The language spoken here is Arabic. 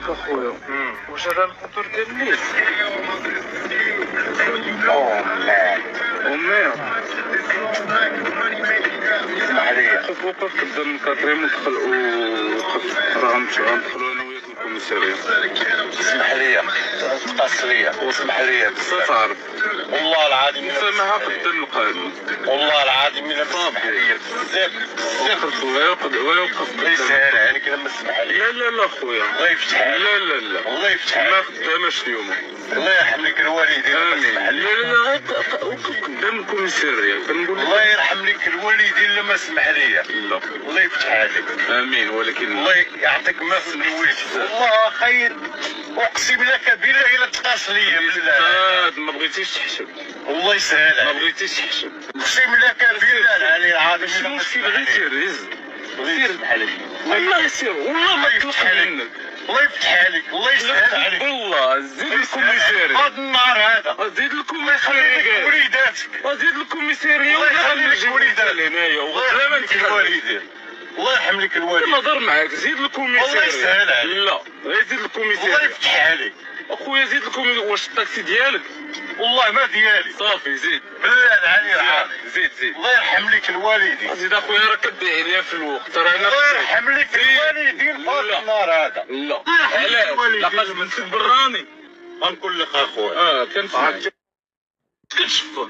لك اخويا، واش هذا الموتور ديال الليل؟ ومير اسمح لي، خاص وقف قدام الكاتريم وقف راه غندخلو انا وياك الكوميسارية. اسمح لي تقاس ليا واسمح لي بزاف تعرف والله العظيم سامحها قدام القانون، والله العظيم الا مسمح لي بزاف وقف ويوقف الله يسهل عليك الا ما سمح لي. لا خويا، الله يفتح عليك. لا الله يفتح عليك. ما خداماش اليوم. الله يرحم لك الوالدين الا ما امين. سمح لي. لا وقف قدام الكوميسارية كنقول لك. الله يرحم لك الوالدين الا ما سمح لي. لا الله يفتح عليك. امين، ولكن الله يعطيك ما سنويت. والله خير اقسم لك بالله الا تقاس ليا بالله. ما بغيتيش تحشم، الله يسهل ما عليك. بغيتيش تحشم. اقسم لك بالله العلي العظيم ماشي الا ما مشكل، سمح غير لي. سير هز الله يفتح عليك. والله يسير، والله ما تطلق منك. الله يفتح عليك. الله يسهل عليك. والله زيد الكوميسارية، هذا النهار هذا زيد الله يخلي لك الكوميسارية، وليداتك. زيد الكوميسارية الله يخلي لك وليداتك وليداتك. هنايا الله ولا ما يرحم لك نتحرك. الوالدين. الله يرحم لك الوالدين. نهضر معاك، زيد الكوميسارية. الله يسهل عليك. لا غير زيد الله الكوميسارية يفتح عليك. اخويا، زيد الكوميسارية. واش الطاكسي ديالك؟ والله ما ديالي. صافي زيد بالله العلي العظيم. زيد الله يرحم لك الوالدين. زيد اخويا، راه كدعي عليا في الوقت، راه انا الله يرحم لك الوالدين. لا. هذا النهار هذا لا علاش؟ لقاش بنت براني غنقول لك اخويا كنت كنشوف